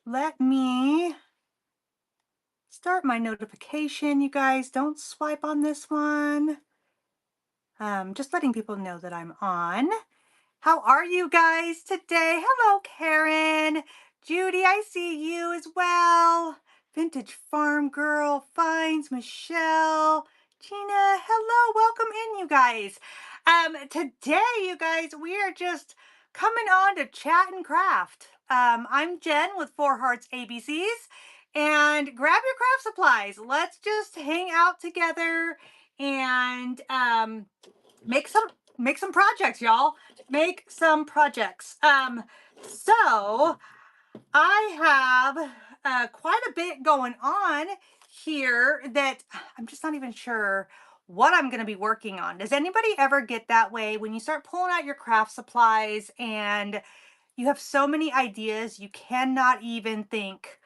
Let me start my notification. You guys don't swipe on this one. Just letting people know that I'm on. How are you guys today? Hello, Karen. Judy, I see you as well. Vintage Farm Girl finds Michelle. Gina, hello. Welcome in, you guys. Today, you guys, we are just coming on to chat and craft. I'm Jen with Four Hearts ABCs. And grab your craft supplies. Let's just hang out together and make some make some projects, y'all. Make some projects. So I have quite a bit going on here that I'm just not even sure what I'm going to be working on. Does anybody ever get that way when you start pulling out your craft supplies and you have so many ideas, you cannot even think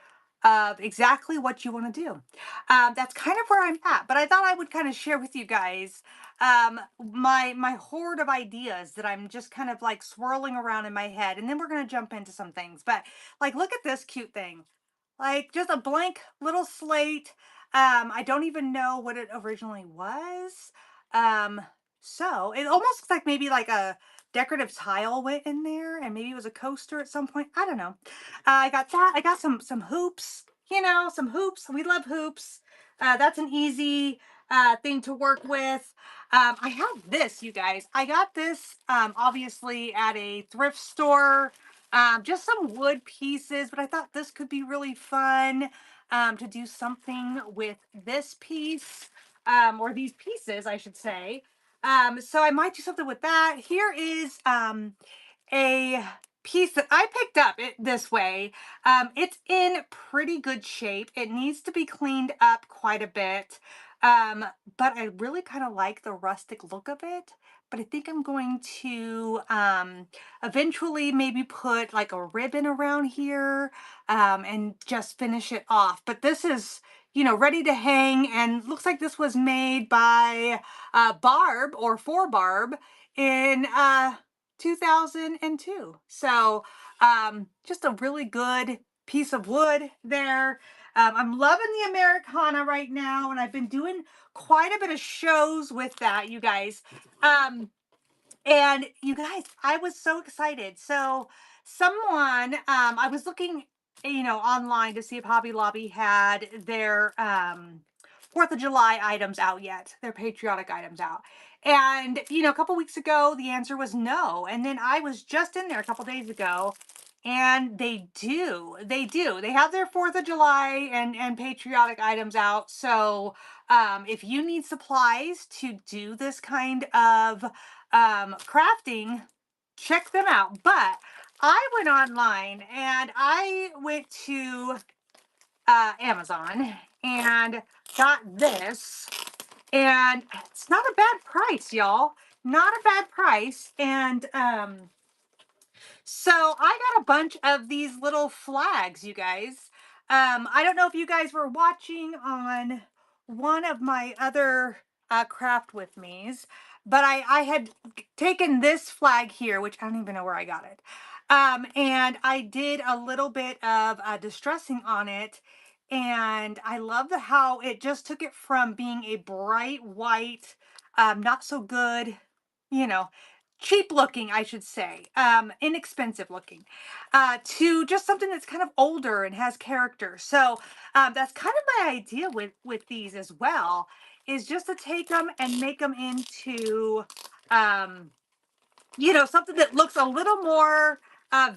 of exactly what you want to do? That's kind of where I'm at, but I thought I would kind of share with you guys my horde of ideas that I'm just kind of like swirling around in my head, and then we're going to jump into some things. But like, look at this cute thing. Like just a blank little slate. I don't even know what it originally was. Um, so it almost looks like maybe like a decorative tile went in there, and maybe it was a coaster at some point. I don't know. I got that. I got some hoops. Some hoops. We love hoops. That's an easy thing to work with. I have this, you guys. I got this obviously at a thrift store, just some wood pieces, but I thought this could be really fun to do something with this piece, or these pieces, I should say. So I might do something with that. Here is a piece that I picked up it this way. It's in pretty good shape. It needs to be cleaned up quite a bit. But I really kind of like the rustic look of it. But I think I'm going to eventually maybe put like a ribbon around here and just finish it off. But this is, ready to hang, and looks like this was made by Barb, or for Barb, in 2002. So just a really good piece of wood there. I'm loving the Americana right now, and I've been doing quite a bit of shows with that, you guys. And you guys, I was so excited. So I was looking, online to see if Hobby Lobby had their 4th of July items out yet, their patriotic items out. And, a couple weeks ago, the answer was no. And then I was just in there a couple days ago, and they do. They do. They have their 4th of July and patriotic items out. So if you need supplies to do this kind of crafting, check them out. But I went online and I went to Amazon and got this, and it's not a bad price, y'all. Not a bad price. And so I got a bunch of these little flags, you guys. I don't know if you guys were watching on one of my other craft with me's, but I had taken this flag here, which I don't even know where I got it. And I did a little bit of distressing on it. And I love how it just took it from being a bright white, not so good, you know, cheap looking, I should say, inexpensive looking, to just something that's kind of older and has character. So that's kind of my idea with these as well, is just to take them and make them into, um, something that looks a little more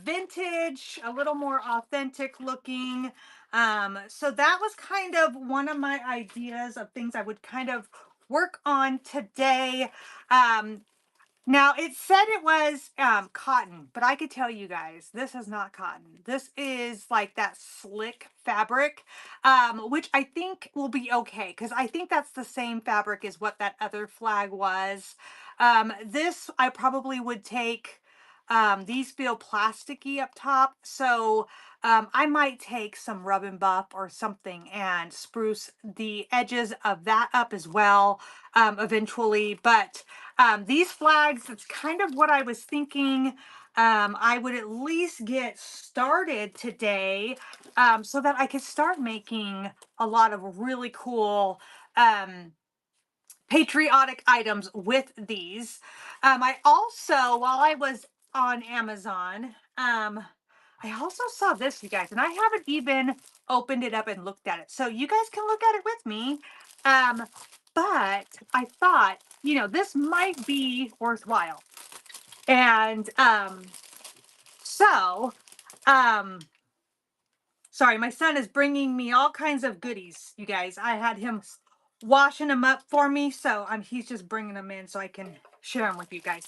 vintage, a little more authentic looking. So that was kind of one of my ideas of things I would kind of work on today. Now it said it was cotton, but I could tell you guys, this is not cotton. This is like that slick fabric, which I think will be okay, because I think that's the same fabric as what that other flag was. This I probably would take. These feel plasticky up top, so I might take some Rub and Buff or something and spruce the edges of that up as well, eventually. But these flags, it's kind of what I was thinking. I would at least get started today, so that I could start making a lot of really cool um, patriotic items with these. I also, while I was on Amazon, I also saw this, you guys, and I haven't even opened it up and looked at it. So you guys can look at it with me. Um, but I thought, this might be worthwhile. And so, um, sorry, my son is bringing me all kinds of goodies, you guys. I had him washing them up for me, so he's just bringing them in so I can share them with you guys.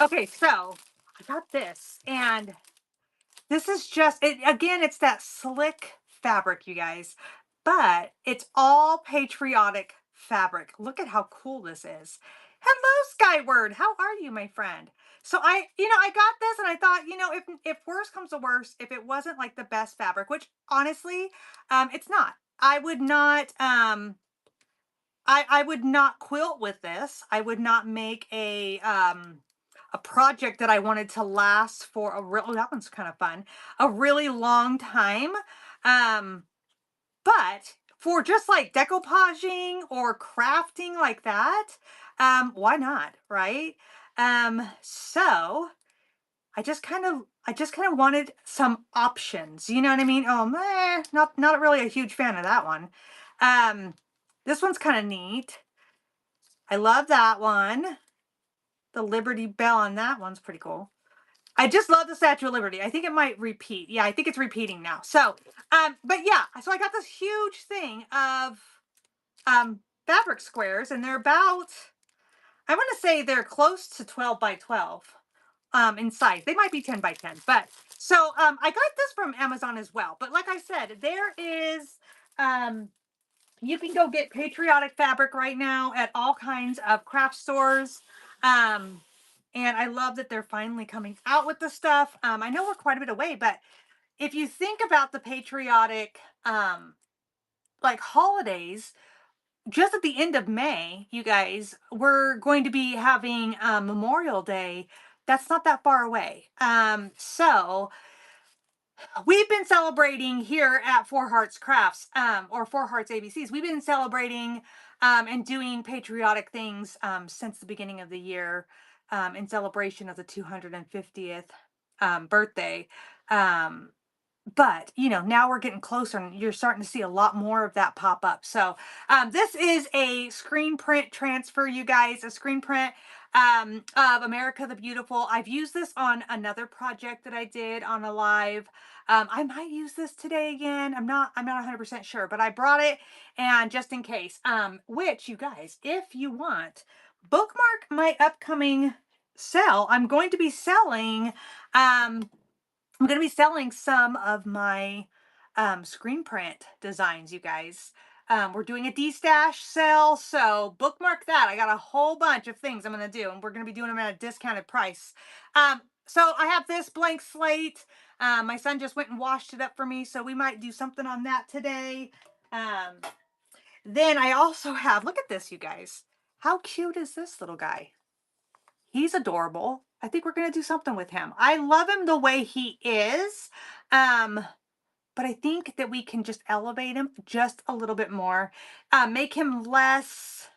Okay, so I got this, and this is just it again, it's that slick fabric, you guys, but it's all patriotic fabric. Look at how cool this is. Hello, Skyward. How are you, my friend? So I got this and I thought, if worse comes to worse, if it wasn't like the best fabric, which honestly, it's not. I would not I would not quilt with this. I would not make a project that I wanted to last for a real, oh, that one's kind of fun, a really long time. Um, but for just like decoupaging or crafting like that, why not, right? So I just kind of wanted some options. You know what I mean? Oh, not really a huge fan of that one. Um, this one's kind of neat. I love that one. The Liberty Bell on that one's pretty cool. I just love the Statue of Liberty. I think it might repeat. Yeah, I think it's repeating now. So, but yeah, so I got this huge thing of fabric squares, and they're about, I want to say they're close to 12 by 12 in size. They might be 10 by 10, but so I got this from Amazon as well. But like I said, there is um you can go get patriotic fabric right now at all kinds of craft stores. Um, and I love that they're finally coming out with the stuff. I know we're quite a bit away, but if you think about the patriotic like holidays, just at the end of May, you guys, we're going to be having Memorial Day. That's not that far away. So we've been celebrating here at Four Hearts Crafts, or Four Hearts ABCs. We've been celebrating and doing patriotic things since the beginning of the year, in celebration of the 250th birthday. Um, but now we're getting closer and you're starting to see a lot more of that pop up. So this is a screen print transfer, you guys, a screen print of America the Beautiful. I've used this on another project that I did on a live. I might use this today again. I'm not 100% sure, but I brought it, and just in case, which you guys, if you want, bookmark my upcoming sale. I'm going to be selling some of my screen print designs, you guys. We're doing a D-stash sale, so bookmark that. I got a whole bunch of things I'm going to do, and we're going to be doing them at a discounted price. So I have this blank slate. My son just went and washed it up for me, so we might do something on that today. Um, then I also have, look at this, you guys. How cute is this little guy? He's adorable. I think we're going to do something with him. I love him the way he is. Um, but I think that we can just elevate him just a little bit more, make him less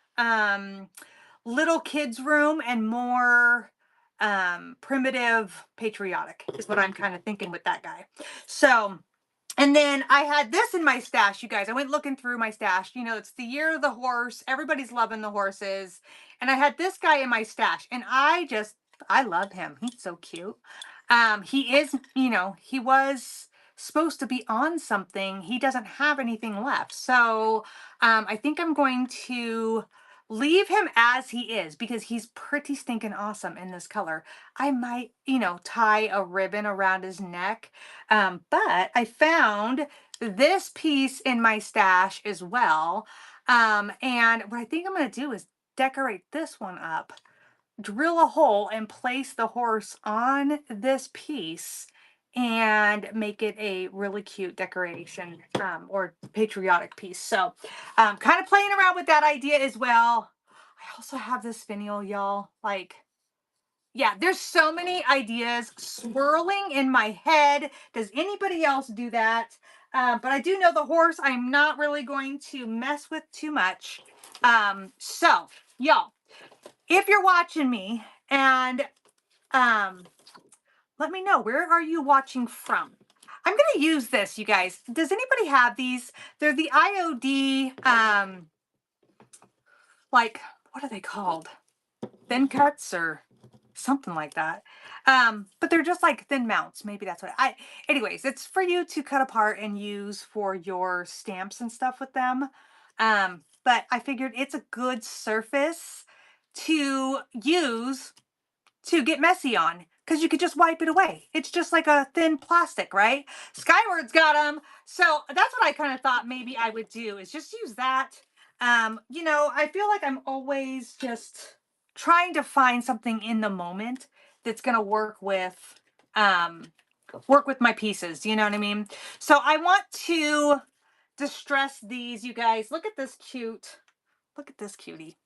little kids room and more primitive patriotic is what I'm kind of thinking with that guy. So, and then I had this in my stash, you guys. I went looking through my stash. It's the year of the horse. Everybody's loving the horses. And I had this guy in my stash. And I love him. He's so cute. He is, he was supposed to be on something. He doesn't have anything left. So I think I'm going to leave him as he is because he's pretty stinking awesome in this color. I might, tie a ribbon around his neck. But I found this piece in my stash as well. And what I think I'm going to do is decorate this one up, drill a hole and place the horse on this piece and make it a really cute decoration or patriotic piece. So kind of playing around with that idea as well. I also have this finial, y'all. Like, Yeah, there's so many ideas swirling in my head. Does anybody else do that? But I do know the horse I'm not really going to mess with too much. So, y'all, if you're watching me and um, let me know, where are you watching from? I'm going to use this, you guys. Does anybody have these? They're the IOD, like, what are they called? Thin cuts or something like that. But they're just like thin mounts. Maybe that's what anyways, it's for you to cut apart and use for your stamps and stuff with them. But I figured it's a good surface to use to get messy on because you could just wipe it away. It's just like a thin plastic, right? Skyward's got them. So that's what I kind of thought maybe I would do is just use that. I feel like I'm always just trying to find something in the moment that's going to um work with my pieces, you know what I mean? So I want to distress these, you guys. Look at this cutie.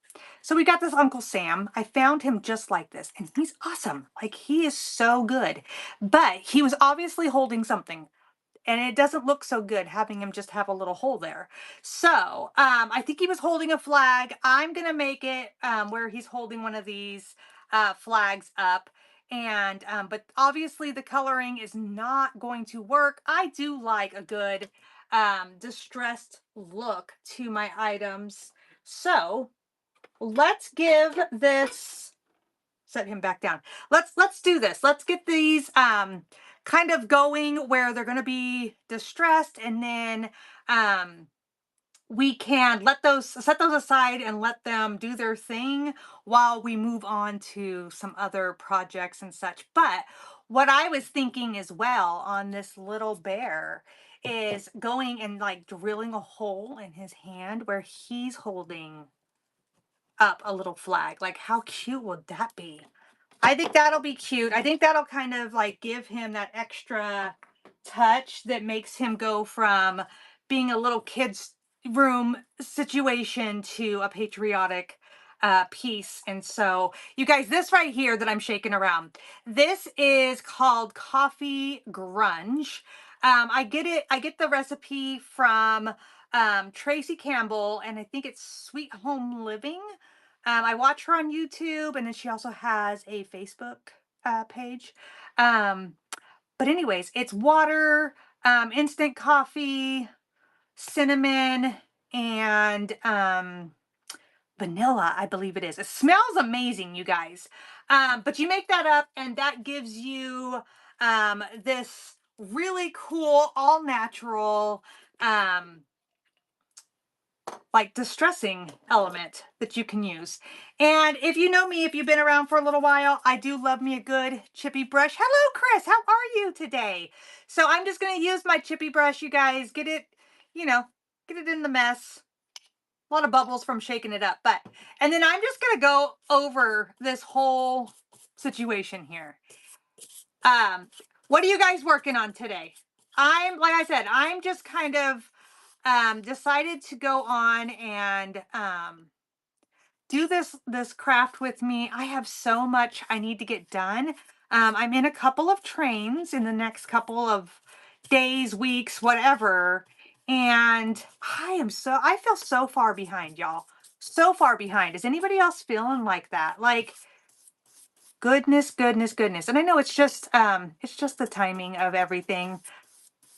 So we got this Uncle Sam. I found him just like this, and he's awesome. Like, he is so good. But he was obviously holding something, and it doesn't look so good having him just have a little hole there. So I think he was holding a flag. I'm going to make it where he's holding one of these flags up. And but obviously the coloring is not going to work. I do like a good distressed look to my items. So let's give this, set him back down. Let's do this. Let's get these kind of going where they're going to be distressed, and then we can set those aside and let them do their thing while we move on to some other projects and such. But what I was thinking as well on this little bear is going and like drilling a hole in his hand where he's holding up a little flag. Like, how cute would that be? I think that'll be cute. I think that'll kind of like give him that extra touch that makes him go from being a little kid's room situation to a patriotic piece. And so, you guys, this right here that I'm shaking around, this is called Coffee Grunge. I get the recipe from Tracy Campbell, and I think it's Sweet Home Living. I watch her on YouTube, and then she also has a Facebook page. Um, but anyways, it's water, instant coffee, cinnamon, and vanilla, I believe it is. It smells amazing, you guys. But you make that up, and that gives you this really cool, all natural, um, like distressing element that you can use. And if you know me, if you've been around for a little while, I do love me a good chippy brush. Hello, Chris. How are you today? So I'm just going to use my chippy brush, you guys. Get it, you know, get it in the mess. A lot of bubbles from shaking it up. And then I'm just going to go over this whole situation here. What are you guys working on today? Like I said, I'm just kind of decided to go on and do this craft with me. I have so much I need to get done. I'm in a couple of trains in the next couple of days, weeks, whatever. And I feel so far behind, y'all. So far behind. Is anybody else feeling like that? Like, goodness, goodness, goodness. And I know it's just the timing of everything.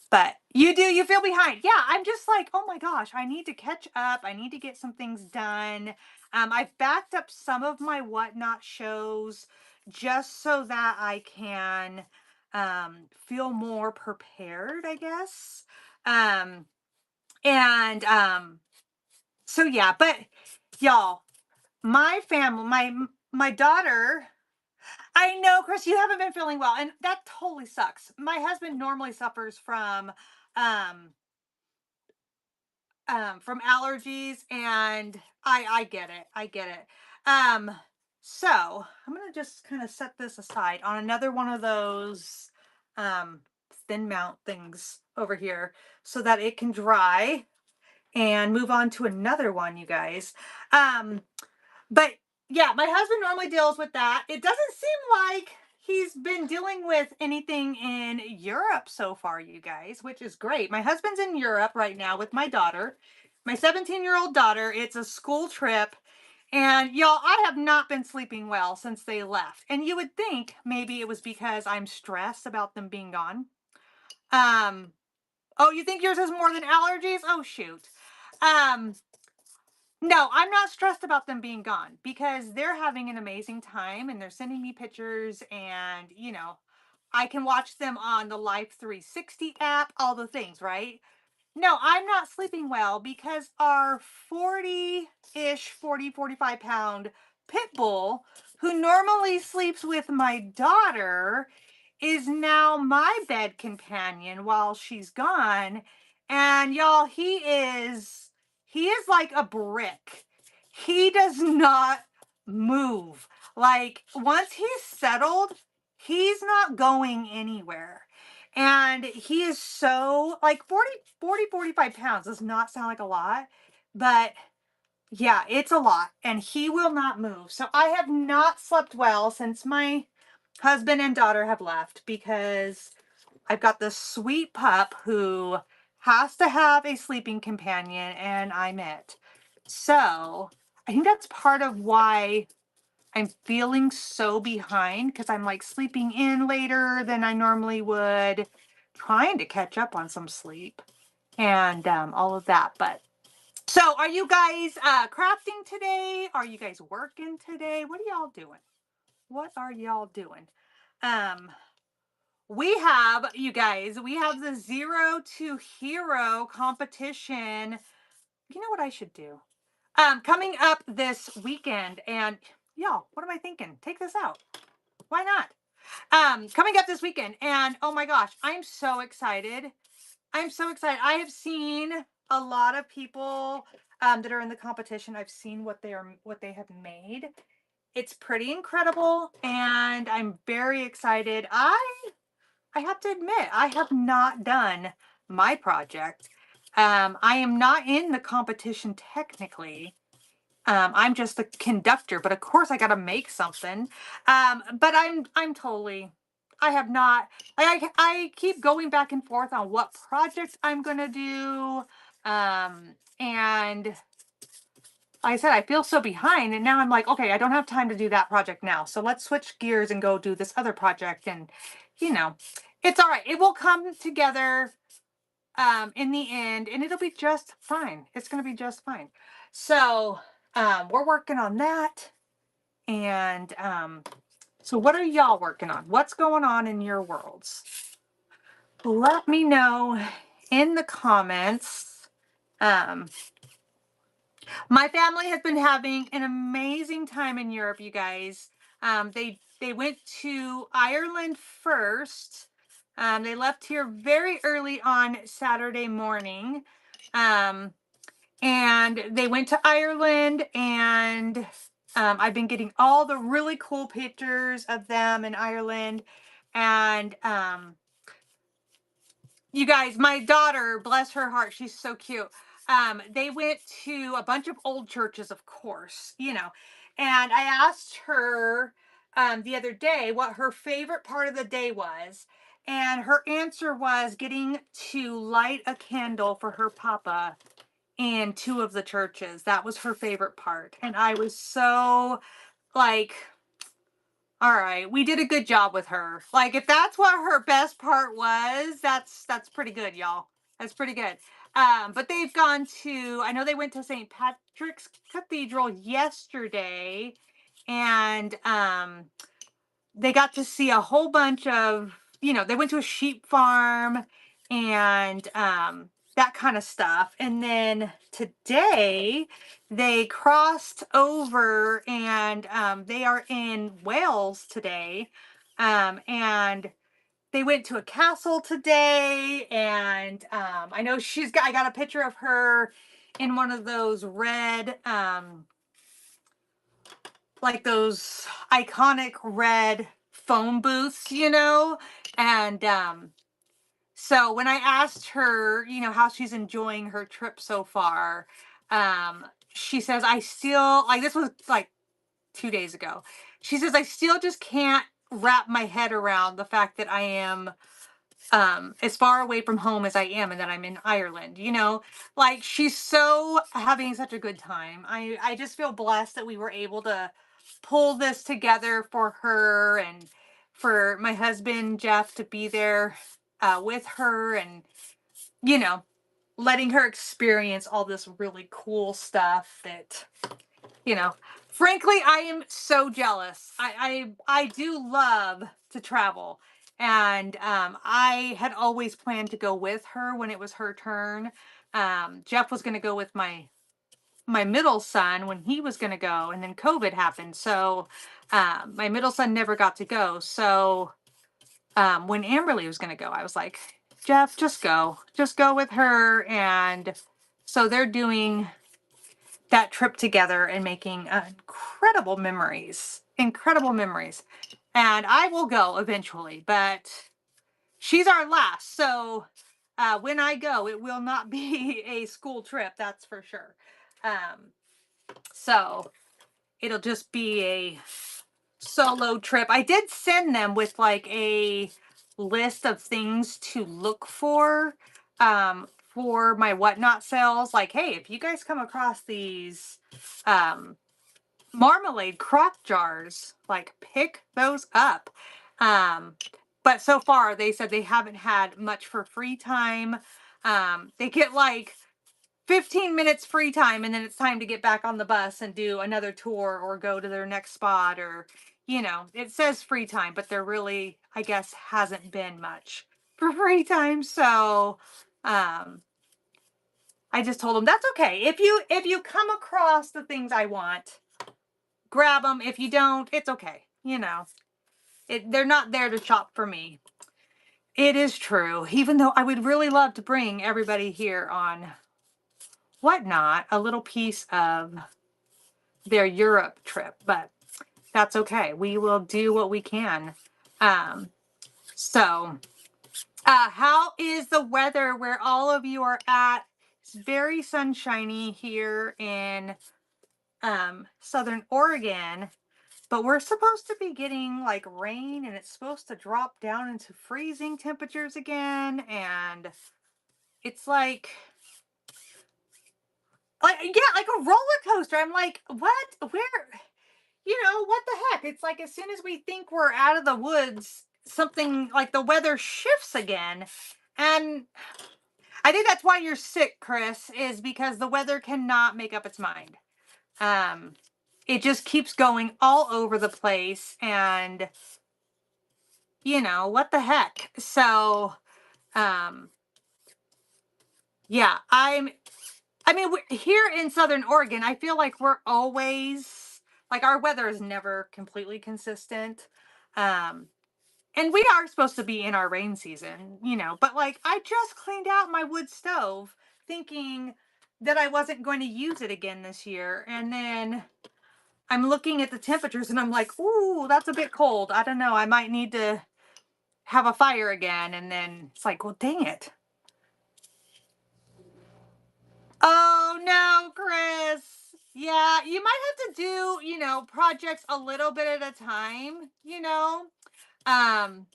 But you feel behind. Yeah, I'm just like, oh my gosh, I need to catch up. I need to get some things done. I've backed up some of my whatnot shows just so that I can feel more prepared, I guess. Um, and so yeah, but y'all, my family, my daughter, I know, Chris, you haven't been feeling well, and that totally sucks. My husband normally suffers um from allergies, and I get it. I get it. So I'm gonna just kind of set this aside on another one of those um thin mount things over here so that it can dry and move on to another one, you guys. But Yeah, my husband normally deals with that. It doesn't seem like he's been dealing with anything in Europe so far, you guys, which is great. My husband's in Europe right now with my daughter, my 17-year-old daughter. It's a school trip. And y'all, I have not been sleeping well since they left. And you would think maybe it was because I'm stressed about them being gone. Um, oh, you think yours has more than allergies? Oh, shoot. Um, no, I'm not stressed about them being gone because they're having an amazing time and they're sending me pictures and, I can watch them on the Life 360 app, all the things, right? No, I'm not sleeping well because our 40-ish, 40, 45 pound pit bull, who normally sleeps with my daughter, is now my bed companion while she's gone. And y'all, he is like a brick. He does not move. Like once he's settled, he's not going anywhere. And he is so like 45 pounds does not sound like a lot, but yeah, it's a lot. And he will not move. So I have not slept well since my husband and daughter have left because I've got this sweet pup who has to have a sleeping companion, and I'm it. So I think that's part of why I'm feeling so behind because I'm like sleeping in later than I normally would, trying to catch up on some sleep and all of that. But so are you guys crafting today? Are you guys working today? What are y'all doing? What are y'all doing? Um, we have, you guys, we have the Zero to Hero competition. You know what I should do? Coming up this weekend, and y'all, what am I thinking? Take this out. Why not? Coming up this weekend, and oh my gosh, I'm so excited. I'm so excited. I have seen a lot of people that are in the competition. I've seen what they have made. It's pretty incredible, and I'm very excited. I have to admit, I have not done my project. I am not in the competition technically. I'm just the conductor, but of course I got to make something. But I'm totally. I have not. I keep going back and forth on what project I'm gonna do. And like I said, I feel so behind, and now I'm like, okay, I don't have time to do that project now. So let's switch gears and go do this other project. And you know, it's all right. It will come together in the end, and it'll be just fine. It's gonna be just fine. So we're working on that. And so what are y'all working on? What's going on in your worlds? Let me know in the comments. Um, my family has been having an amazing time in Europe, you guys. They went to Ireland first. They left here very early on Saturday morning. Um, and they went to Ireland, and I've been getting all the really cool pictures of them in Ireland. And you guys, my daughter, bless her heart, she's so cute. They went to a bunch of old churches, of course, and I asked her the other day what her favorite part of the day was. And her answer was getting to light a candle for her papa in two of the churches. That was her favorite part. And I was so like, all right, we did a good job with her. Like if that's what her best part was, that's pretty good, y'all. That's pretty good. But they've gone to, I know they went to St. Patrick's Cathedral yesterday, and they got to see a whole bunch of, they went to a sheep farm and that kind of stuff. And then today they crossed over, and they are in Wales today. And they went to a castle today. And I know I got a picture of her in one of those red, like those iconic red phone booths, and so when I asked her, how she's enjoying her trip so far, she says, I still like, this was like 2 days ago. She says, I still just can't wrap my head around the fact that I am as far away from home as I am and that I'm in Ireland. Like she's so having such a good time. I just feel blessed that we were able to pull this together for her and for my husband Jeff to be there with her, and you know letting her experience all this really cool stuff that you know frankly I am so jealous. I do love to travel, and I had always planned to go with her when it was her turn. Jeff was going to go with my middle son when he was going to go, and then COVID happened, so my middle son never got to go. So when Amberly was going to go, I was like, Jeff, just go with her. And so they're doing that trip together and making incredible memories. And I will go eventually, but she's our last. So when I go, it will not be a school trip, that's for sure. So it'll just be a solo trip. I did send them with like a list of things to look for my whatnot sales. Like, hey, if you guys come across these marmalade crock jars, like pick those up. But so far they said they haven't had much for free time. They get like 15 minutes free time, and then it's time to get back on the bus and do another tour or go to their next spot, or it says free time, but there really, I guess, hasn't been much for free time. So I just told them that's okay. If you come across the things I want, grab them. If you don't, it's okay. They're not there to shop for me. It is true, even though I would really love to bring everybody here on whatnot a little piece of their Europe trip, but that's okay. We will do what we can. So how is the weather where all of you are at? It's very sunshiny here in Southern Oregon, but we're supposed to be getting like rain, and it's supposed to drop down into freezing temperatures again, and it's yeah, like a roller coaster. I'm like, what? Where? What the heck? It's like as soon as we think we're out of the woods, something like the weather shifts again. And I think that's why you're sick, Chris, is because the weather cannot make up its mind. It just keeps going all over the place, and what the heck? So, yeah, here in Southern Oregon, I feel like we're always like our weather is never completely consistent. And we are supposed to be in our rain season, but like I just cleaned out my wood stove thinking that I wasn't going to use it again this year. And then I'm looking at the temperatures and I'm like, ooh, that's a bit cold. I don't know. I might need to have a fire again. And then it's like, well, dang it. Oh no, Chris. Yeah, you might have to do, projects a little bit at a time. Um,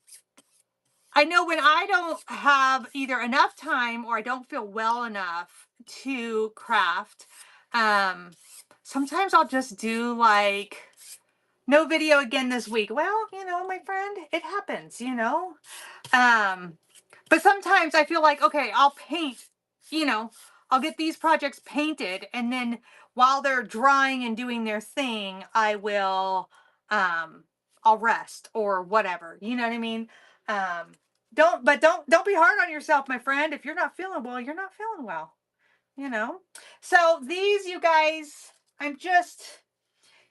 I know when I don't have either enough time or I don't feel well enough to craft, um, sometimes I'll just do like no video again this week. Well, my friend, it happens. Um, but sometimes I feel like, okay, I'll paint, you know, I'll get these projects painted, and then while they're drying and doing their thing, I'll rest or whatever. You know what I mean? Um, don't be hard on yourself, my friend. If you're not feeling well, you're not feeling well, you know? So these, you guys, I'm just,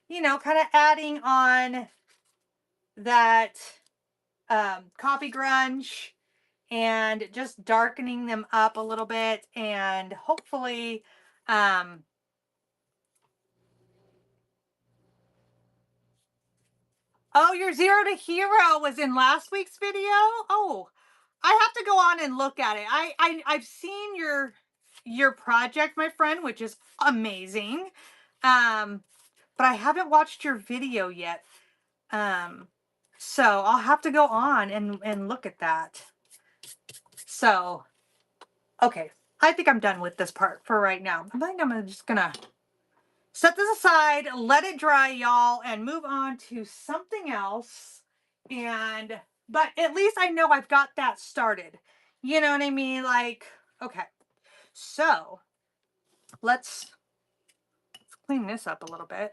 kind of adding on that coffee grunge and just darkening them up a little bit, and hopefully oh, your zero to hero was in last week's video. Oh, I have to go on and look at it. I've seen your project, my friend, which is amazing. but I haven't watched your video yet. So I'll have to go on and look at that. So, okay. I think I'm done with this part for right now. I think I'm just gonna set this aside, let it dry, y'all, and move on to something else. But at least I know I've got that started. You know what I mean? Like, okay. So let's clean this up a little bit.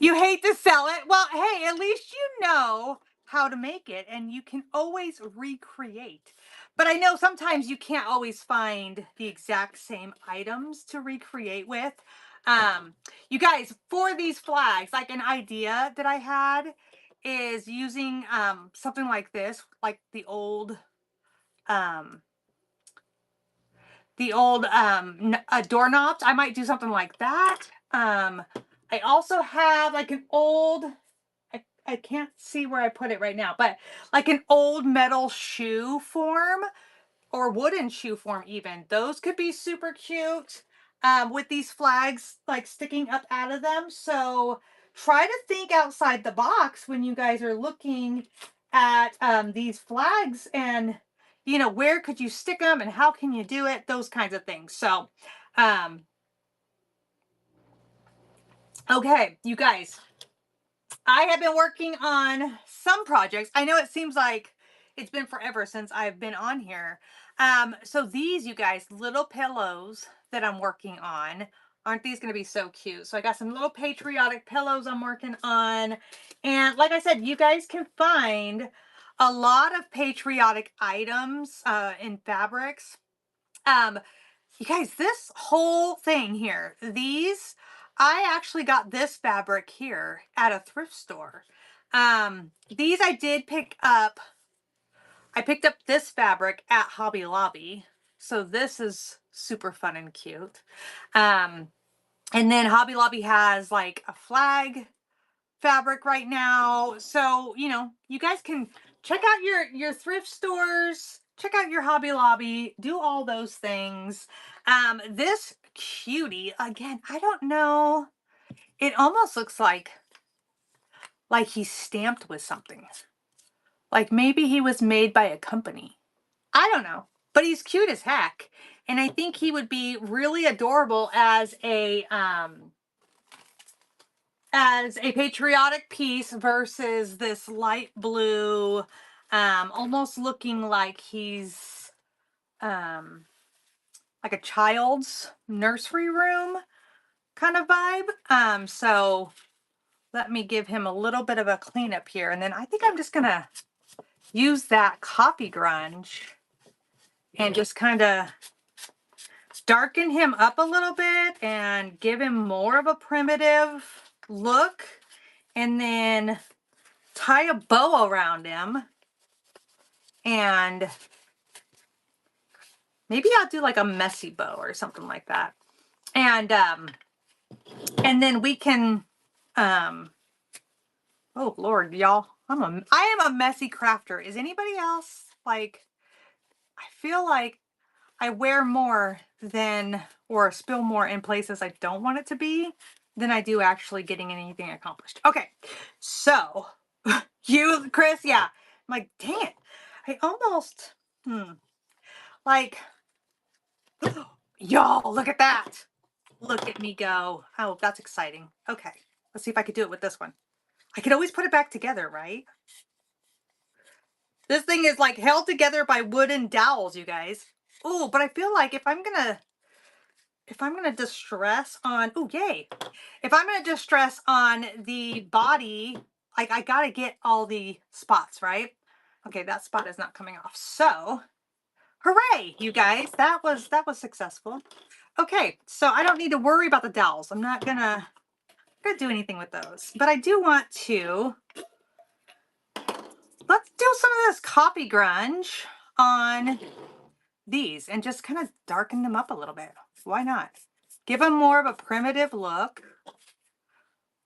You hate to sell it? Well, hey, at least you know how to make it and you can always recreate. But I know sometimes you can't always find the exact same items to recreate with. You guys, for these flags, like an idea that I had is using something like this, like the old doorknobs. I might do something like that. I also have like an old, I can't see where I put it right now, but like an old metal shoe form or wooden shoe form even. Those could be super cute with these flags like sticking up out of them. So try to think outside the box when you guys are looking at these flags and, you know, where could you stick them and how can you do it? Those kinds of things. So, okay, you guys. I have been working on some projects. I know it seems like it's been forever since I've been on here. So these, you guys, little pillows that I'm working on, aren't these going to be so cute? So I got some little patriotic pillows I'm working on. And like I said, you guys can find a lot of patriotic items in fabrics. You guys, this whole thing here, I actually got this fabric here at a thrift store. These I did pick up. I picked up this fabric at Hobby Lobby. So this is super fun and cute. And then Hobby Lobby has like a flag fabric right now. So, you know, you guys can check out your thrift stores, check out your Hobby Lobby, do all those things. This cutie, again, I don't know. It almost looks like he's stamped with something. Like maybe he was made by a company. I don't know. But he's cute as heck. And I think he would be really adorable as a patriotic piece versus this light blue, almost looking like he's like a child's nursery room kind of vibe. So let me give him a little bit of a cleanup here. And then I think I'm just going to use that coffee grunge and just kind of darken him up a little bit and give him more of a primitive look. And then tie a bow around him. And maybe I'll do like a messy bow or something like that. And then we can, oh Lord, y'all, I am a messy crafter. Is anybody else like, I feel like I wear more than, or spill more in places I don't want it to be than I do actually getting anything accomplished. Okay, so you, Chris, yeah. I'm like, dang it. I almost, like, y'all, look at that. Look at me go. Oh, that's exciting. Okay, let's see if I could do it with this one. I could always put it back together, right? This thing is like held together by wooden dowels, you guys. Oh, but I feel like if I'm gonna distress on, oh, yay. If I'm gonna distress on the body, like I gotta get all the spots, right? Okay, that spot is not coming off. So, hooray, you guys. That was successful. Okay, so I don't need to worry about the dowels. I'm not gonna do anything with those. But I do want to, let's do some of this coffee grunge on these and just kind of darken them up a little bit. Why not? Give them more of a primitive look.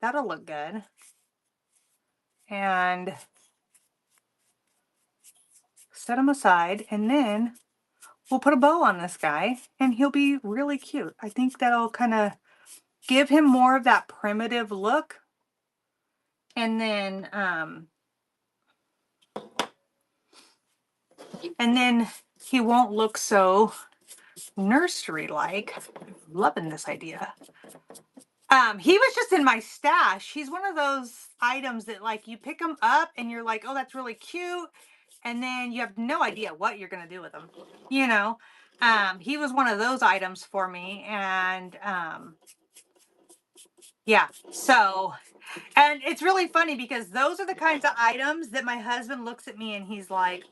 That'll look good. And set them aside, and then we'll put a bow on this guy and he'll be really cute. I think that'll kind of give him more of that primitive look. And then, he won't look so nursery-like. Loving this idea. He was just in my stash. He's one of those items that like you pick them up and you're like, oh, that's really cute. And then you have no idea what you're going to do with them. You know, he was one of those items for me. And, yeah, so, and it's really funny because those are the kinds of items that my husband looks at me and he's like,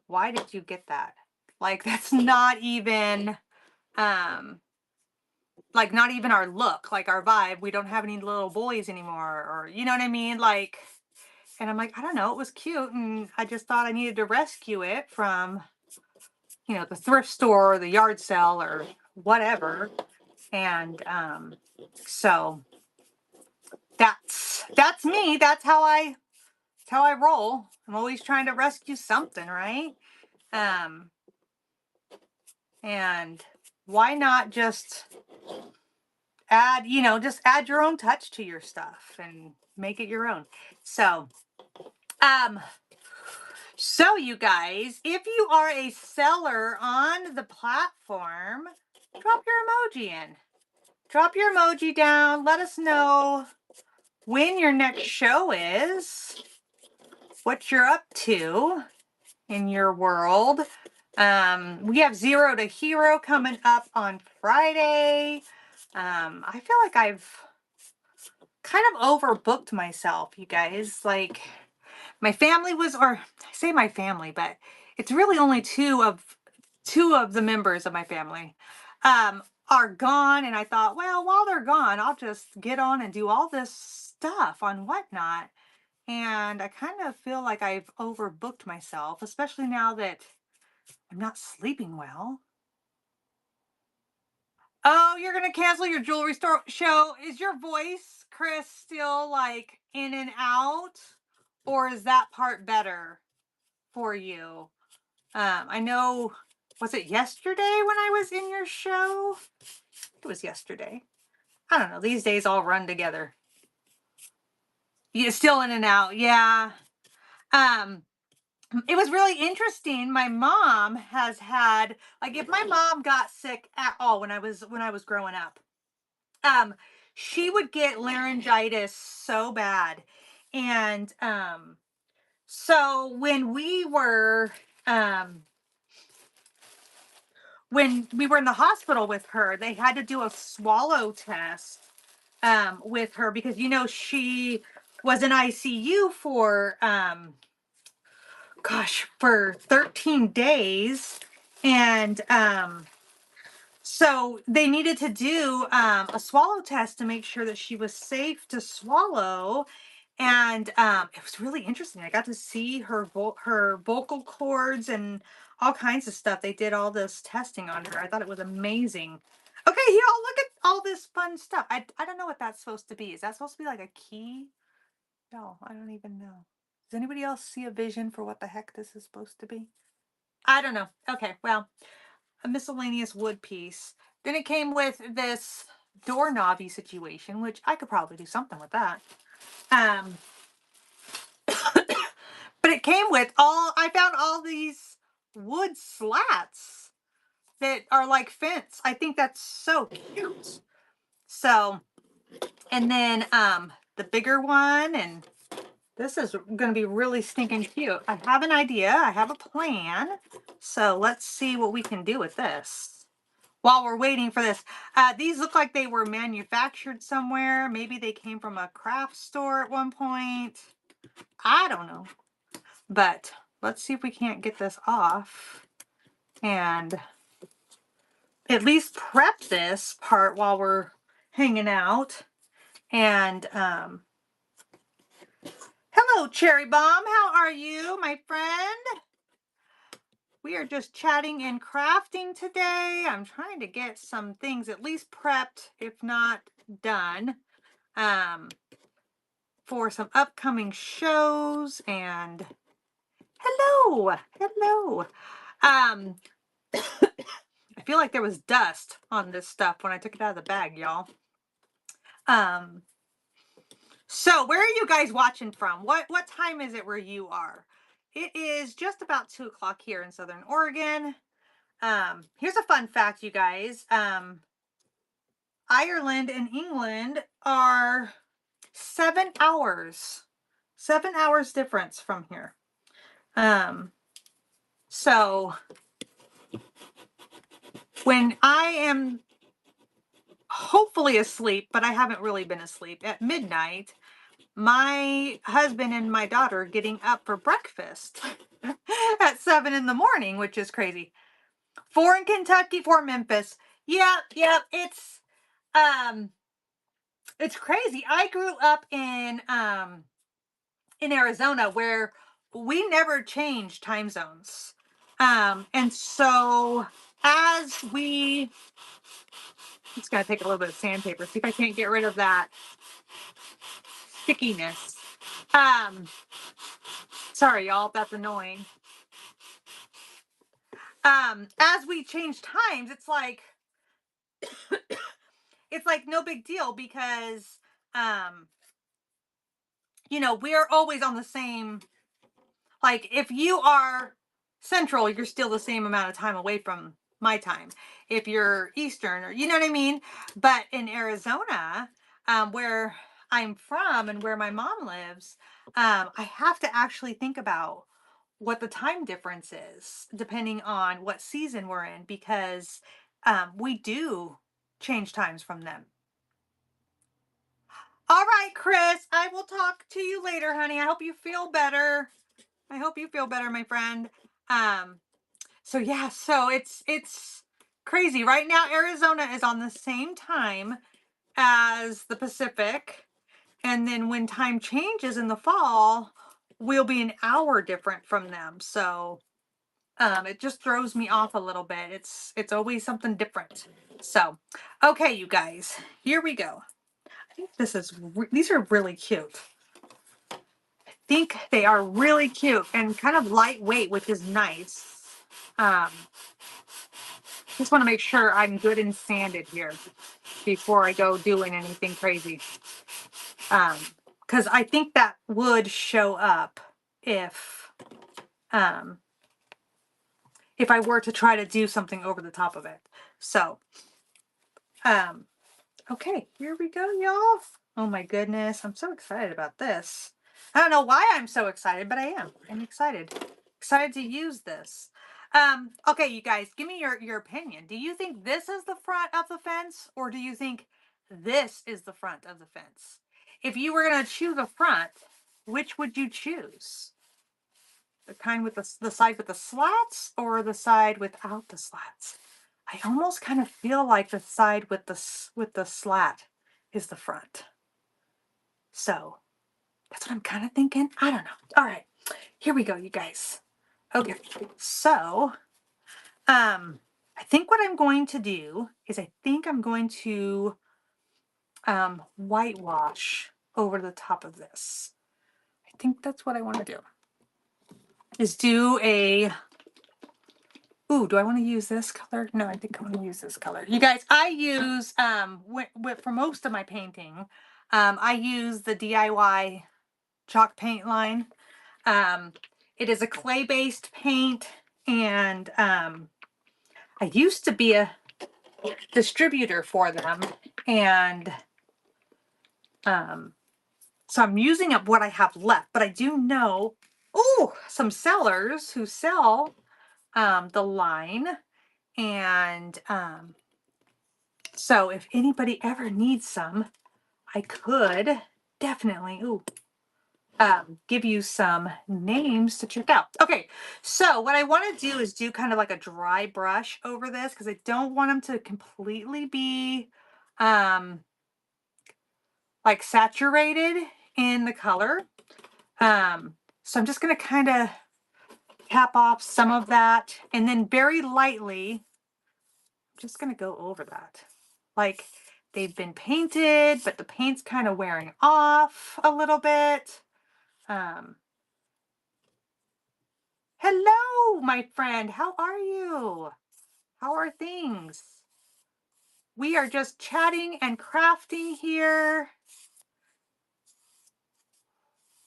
why did you get that? Like, that's not even, like not even our look, like our vibe. We don't have any little boys anymore, or you know what I mean? Like, and I'm like, I don't know, it was cute, and I just thought I needed to rescue it from, you know, the thrift store or the yard sale or whatever. And so that's me. That's how I roll. I'm always trying to rescue something, right? And why not just add, you know, just add your own touch to your stuff and make it your own. So, you guys, if you are a seller on the platform, drop your emoji in. Drop your emoji down. Let us know when your next show is, what you're up to in your world. We have Zero to Hero coming up on Friday. I feel like I've kind of overbooked myself, you guys. Like, my family was, or I say my family, but it's really only two of the members of my family are gone. And I thought, well, while they're gone, I'll just get on and do all this stuff on Whatnot. And I kind of feel like I've overbooked myself, especially now that I'm not sleeping well. Oh, you're going to cancel your jewelry store show. Is your voice, Chris, still like in and out? Or is that part better for you? I know, was it yesterday when I was in your show? It was yesterday. I don't know. These days all run together. Yeah, still in and out. Yeah. It was really interesting. My mom has had, like, if my mom got sick at all when I was growing up, she would get laryngitis so bad. And so when we were in the hospital with her, they had to do a swallow test with her because, you know, she was in ICU for for 13 days. And so they needed to do a swallow test to make sure that she was safe to swallow. And it was really interesting. I got to see her vocal cords and all kinds of stuff. They did all this testing on her. I thought it was amazing. Okay, here, look at all this fun stuff. I don't know what that's supposed to be. Is that supposed to be like a key? No, I don't even know. Does anybody else see a vision for what the heck this is supposed to be? I don't know. Okay, well, a miscellaneous wood piece. Then it came with this doorknobby situation, which I could probably do something with that. But it came with I found all these wood slats that are like fence. I think that's so cute. So, and then the bigger one, and this is going to be really stinking cute. I have an idea. I have a plan. So let's see what we can do with this while we're waiting for this. These look like they were manufactured somewhere. Maybe they came from a craft store at one point. I don't know. But let's see if we can't get this off and at least prep this part while we're hanging out. And hello, Cherry Bomb. How are you, my friend? We are just chatting and crafting today. I'm trying to get some things at least prepped, if not done, for some upcoming shows. And hello. I feel like there was dust on this stuff when I took it out of the bag, y'all. Um, so where are you guys watching from? What time is it where you are? It is just about 2 o'clock here in Southern Oregon. Here's a fun fact, you guys. Ireland and England are 7 hours. 7 hours difference from here. So when I am hopefully asleep, but I haven't really been asleep, at midnight, my husband and my daughter are getting up for breakfast at 7 in the morning, which is crazy. 4 in Kentucky, 4 Memphis. Yeah, yeah, it's crazy. I grew up in Arizona where we never change time zones. And so as we just gotta take a little bit of sandpaper, see if I can't get rid of that stickiness. Sorry, y'all, that's annoying. As we change times, it's like no big deal because um, we're always on the same. Like if you are central, you're still the same amount of time away from my time. If you're Eastern, or you know what I mean. But in Arizona, where I'm from and where my mom lives, I have to actually think about what the time difference is depending on what season we're in because we do change times from them. All right, Chris, I will talk to you later, honey. I hope you feel better. I hope you feel better, my friend. Um, so yeah, so it's crazy. Right now, Arizona is on the same time as the Pacific. And then when time changes in the fall, we'll be an hour different from them. So it just throws me off a little bit. It's always something different. So, okay, you guys, here we go. I think these are really cute. I think they are really cute and kind of lightweight, which is nice. Um, just want to make sure I'm good and sanded here before I go doing anything crazy. Because I think that would show up if um, if I were to try to do something over the top of it. So, okay, here we go, y'all. Oh my goodness, I'm so excited about this. I don't know why I'm so excited, but I am. I'm excited. Excited to use this. Okay, you guys, give me your opinion. Do you think this is the front of the fence, or do you think this is the front of the fence? If you were gonna choose a front, which would you choose? The kind with the side with the slats or the side without the slats? I almost kind of feel like the side with the slat is the front. So that's what I'm kind of thinking. I don't know. All right, here we go, you guys. Okay, so I think what I'm going to do is I think I'm going to whitewash over the top of this. I think that's what I want to do. Is do a Ooh, do I want to use this color? No, I think I want to use this color. You guys, I use for most of my painting, I use the DIY chalk paint line. It is a clay-based paint, and I used to be a distributor for them, and so I'm using up what I have left. But I do know, some sellers who sell the line, and so if anybody ever needs some, I could definitely give you some names to check out. Okay, so what I want to do is do kind of like a dry brush over this because I don't want them to completely be like saturated in the color. So I'm just going to kind of tap off some of that and then very lightly, I'm just going to go over that. Like they've been painted, but the paint's kind of wearing off a little bit. Hello, my friend. How are you? How are things? we are just chatting and crafting here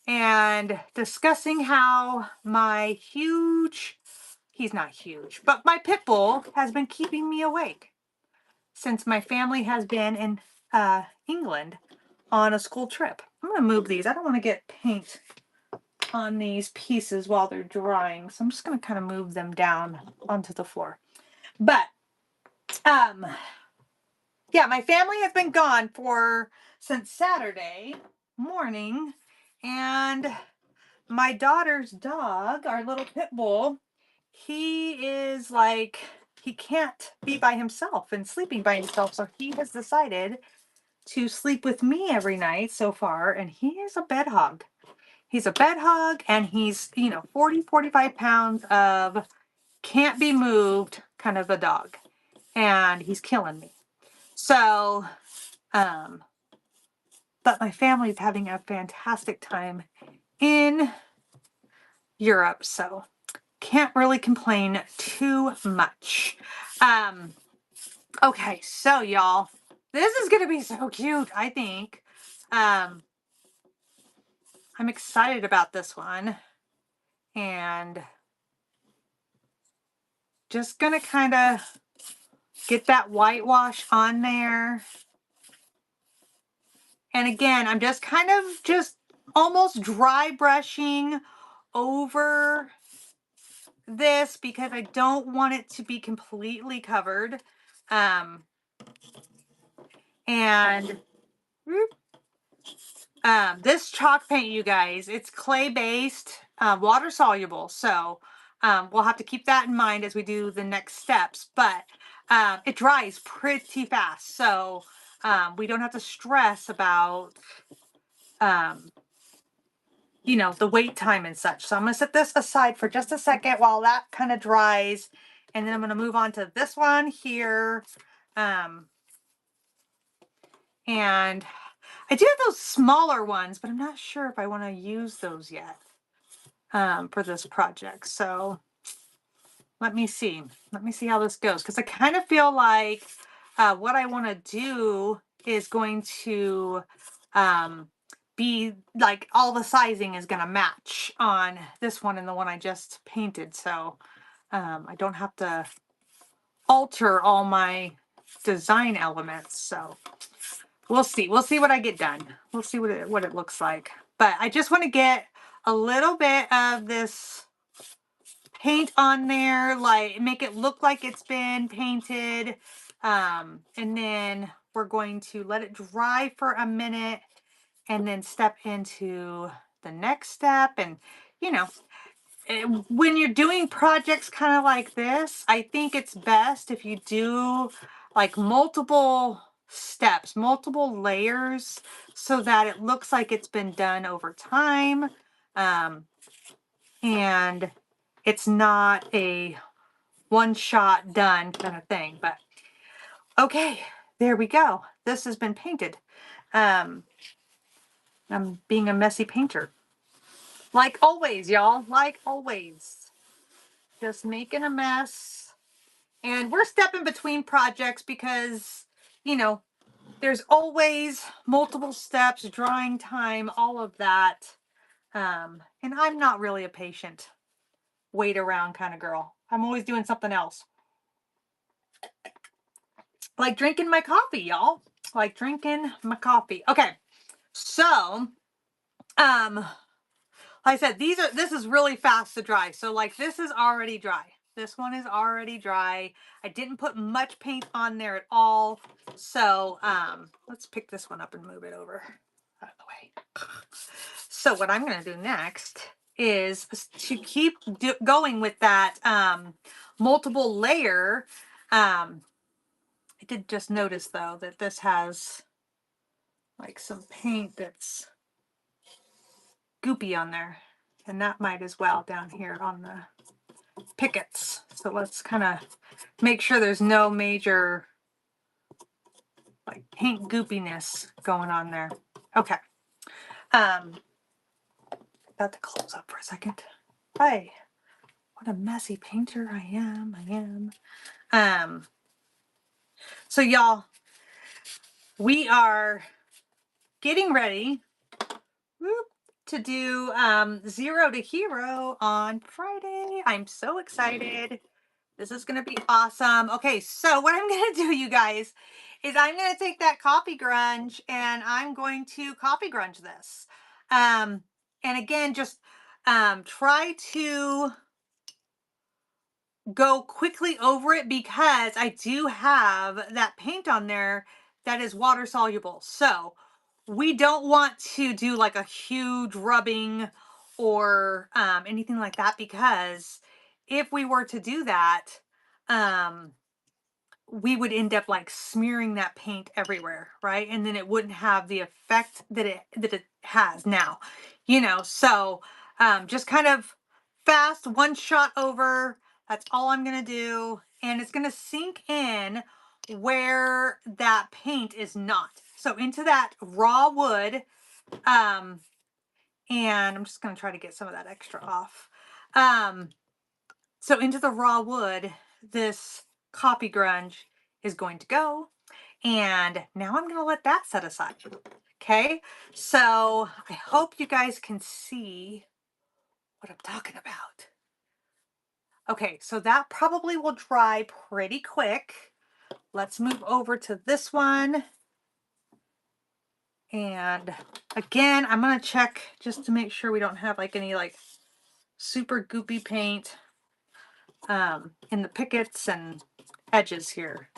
and discussing how my huge, he's not huge, but my pit bull has been keeping me awake since my family has been in England on a school trip. I'm going to move these. I don't want to get paint on these pieces while they're drying, so I'm just going to kind of move them down onto the floor. But yeah, my family has been gone since Saturday morning, and my daughter's dog, our little pit bull, he is like, he can't be by himself and sleeping by himself, so he has decided to sleep with me every night so far, and he is a bed hog. He's a bed hog, and he's, 40, 45 pounds of can't be moved kind of a dog, and he's killing me. So, but my family's having a fantastic time in Europe, so can't really complain too much. Okay, so y'all, this is gonna be so cute, I think. I'm excited about this one, and just gonna kind of get that whitewash on there. And again, I'm just kind of almost dry brushing over this because I don't want it to be completely covered. And this chalk paint, you guys, it's clay based, water soluble. So we'll have to keep that in mind as we do the next steps, but it dries pretty fast. So we don't have to stress about, the wait time and such. So I'm going to set this aside for just a second while that kind of dries. And then I'm going to move on to this one here. And I do have those smaller ones, but I'm not sure if I want to use those yet for this project. So let me see. Let me see how this goes. Because I kind of feel like what I want to do is going to be like all the sizing is going to match on this one and the one I just painted. So I don't have to alter all my design elements. So we'll see. We'll see what I get done. We'll see what it looks like. But I just want to get a little bit of this paint on there, like make it look like it's been painted. And then we're going to let it dry for a minute and then step into the next step. And, when you're doing projects kind of like this, I think it's best if you do like multiple steps, multiple layers, so that it looks like it's been done over time. And it's not a one shot done kind of thing. But okay, there we go. This has been painted. I'm being a messy painter. Like always, y'all. Like always. Just making a mess. And we're stepping between projects because, there's always multiple steps, drying time, all of that. And I'm not really a patient, wait around kind of girl. I'm always doing something else. Like drinking my coffee, y'all. Like drinking my coffee. Okay. So, like I said, this is really fast to dry. So like this is already dry. This one is already dry. I didn't put much paint on there at all. So let's pick this one up and move it over out of the way. So what I'm going to do next is to keep going with that multiple layer. I did just notice though that this has like some paint that's goopy on there, and that might as well down here on the pickets. So let's kind of make sure there's no major like paint goopiness going on there. Okay. About to close up for a second. Hey, what a messy painter I am. So y'all, we are getting ready to do Zero to Hero on Friday. I'm so excited. This is going to be awesome. Okay, so what I'm going to do, you guys, is I'm going to take that coffee grunge and I'm going to coffee grunge this. And again, just try to go quickly over it because I do have that paint on there that is water soluble. So we don't want to do like a huge rubbing or anything like that, because if we were to do that, um, we would end up like smearing that paint everywhere, right? And then it wouldn't have the effect that it has now, so just kind of fast, one shot over. That's all I'm gonna do, and it's gonna sink in where that paint is not. So into that raw wood, and I'm just gonna try to get some of that extra off. So into the raw wood, this coffee grunge is going to go. And now I'm going to let that set aside. Okay. So I hope you guys can see what I'm talking about. Okay. So that probably will dry pretty quick. Let's move over to this one. And again, I'm going to check just to make sure we don't have like any like super goopy paint in the pickets and edges here.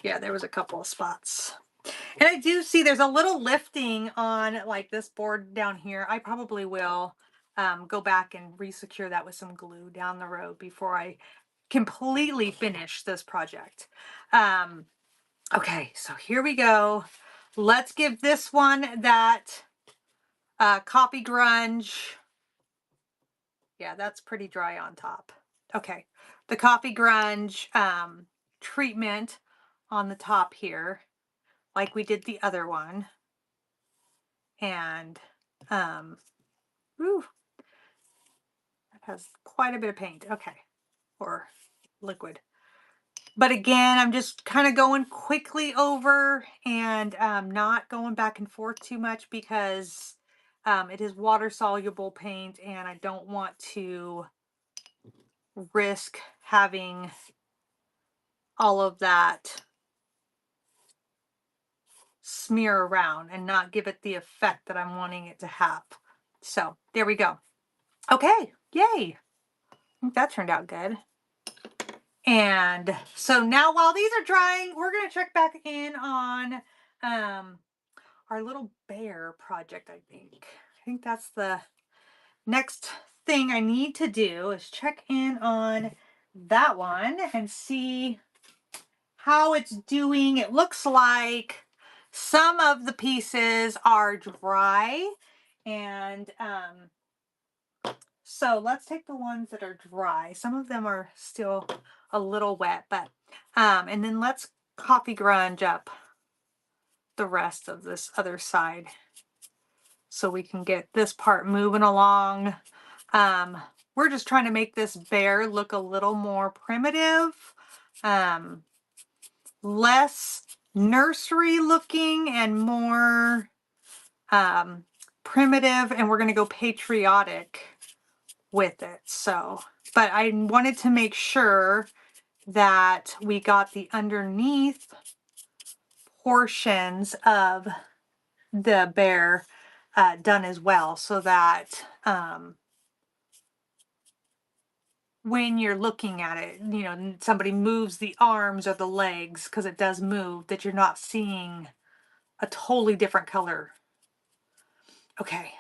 Yeah, there was a couple of spots. And I do see there's a little lifting on like this board down here. I probably will go back and re-secure that with some glue down the road before I completely finish this project. Okay, so here we go. Let's give this one that coffee grunge. Yeah, that's pretty dry on top. Okay, the coffee grunge treatment on the top here, like we did the other one. And whew, that has quite a bit of paint. Okay, or liquid. But again, I'm just kind of going quickly over and not going back and forth too much because it is water soluble paint and I don't want to risk having all of that smear around and not give it the effect that I'm wanting it to have. So there we go. Okay, yay. I think that turned out good. And so now while these are drying, we're going to check back in on our little bear project, I think. I think that's the next thing I need to do is check in on that one and see how it's doing. It looks like some of the pieces are dry, and so let's take the ones that are dry. Some of them are still a little wet, but and then let's coffee grunge up the rest of this other side so we can get this part moving along. We're just trying to make this bear look a little more primitive, less nursery looking and more primitive, and we're going to go patriotic with it. So, but I wanted to make sure that we got the underneath portions of the bear done as well, so that when you're looking at it, somebody moves the arms or the legs, because it does move, that you're not seeing a totally different color. Okay.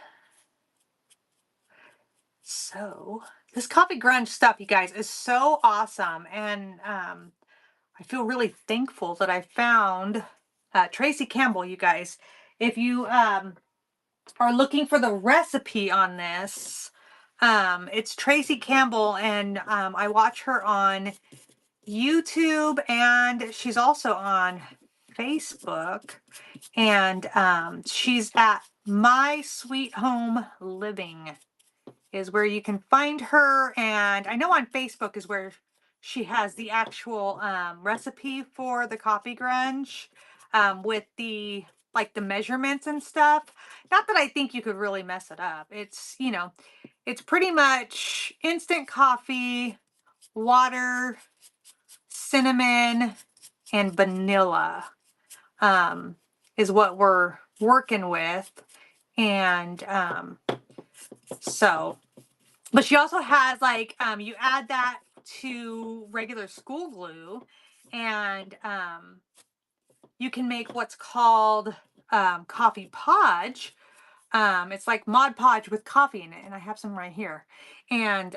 So this coffee grunge stuff, you guys, is so awesome. And I feel really thankful that I found Tracy Campbell, you guys. If you are looking for the recipe on this, it's Tracy Campbell, and I watch her on YouTube, and she's also on Facebook, and she's at My Sweet Home Living is where you can find her, and I know on Facebook is where she has the actual recipe for the coffee grunge. with the like the measurements and stuff. Not that I think you could really mess it up. It's, you know, it's pretty much instant coffee, water, cinnamon, and vanilla is what we're working with. And so, but she also has like, you add that to regular school glue, and you can make what's called coffee podge. It's like Mod Podge with coffee in it, and I have some right here. And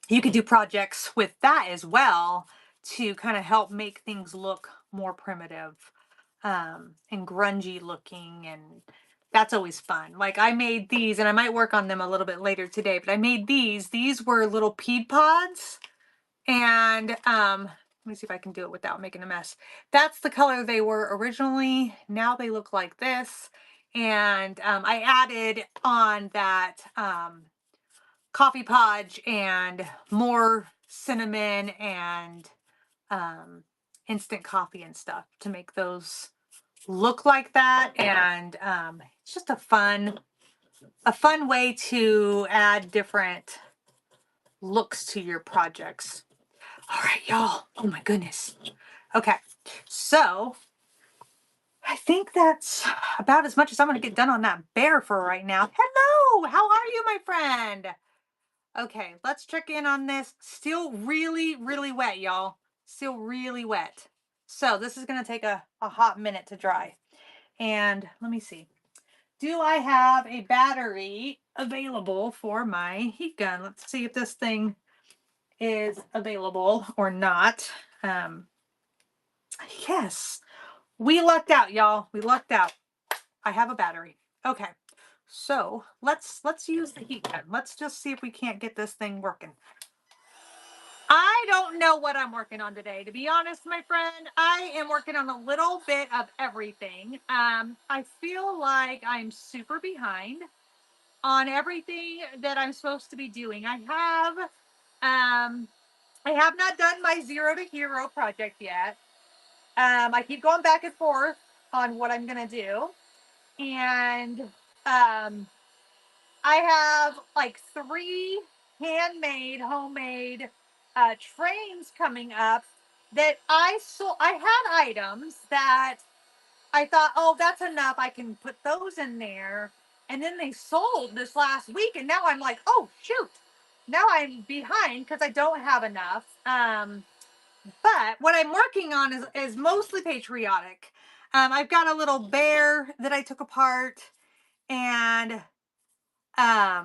you could do projects with that as well to kind of help make things look more primitive and grungy looking, and that's always fun. Like I made these, and I might work on them a little bit later today, but I made these. These were little peed pods, and let me see if I can do it without making a mess. That's the color they were originally. Now they look like this. And I added on that coffee podge and more cinnamon and instant coffee and stuff to make those look like that. And it's just a fun way to add different looks to your projects. All right, y'all. Oh my goodness. Okay, so I think that's about as much as I'm going to get done on that bear for right now. Hello, how are you, my friend? Okay, let's check in on this. Still really, really wet, y'all. Still really wet. So this is going to take a hot minute to dry. And let me see. Do I have a battery available for my heat gun? Let's see if this thing is available or not. Yes, we lucked out, y'all. We lucked out. I have a battery. Okay, so let's use the heat gun. Let's just see if we can't get this thing working. I don't know what I'm working on today, to be honest, my friend. I am working on a little bit of everything. I feel like I'm super behind on everything that I'm supposed to be doing. I have not done my Zero to Hero project yet. I keep going back and forth on what I'm gonna do, and I have like 3 handmade, homemade trains coming up that I saw. I had items that I thought, oh, that's enough. I can put those in there. And then they sold this last week. And now I'm like, oh, shoot. Now I'm behind because I don't have enough. But what I'm working on is mostly patriotic. I've got a little bear that I took apart, and a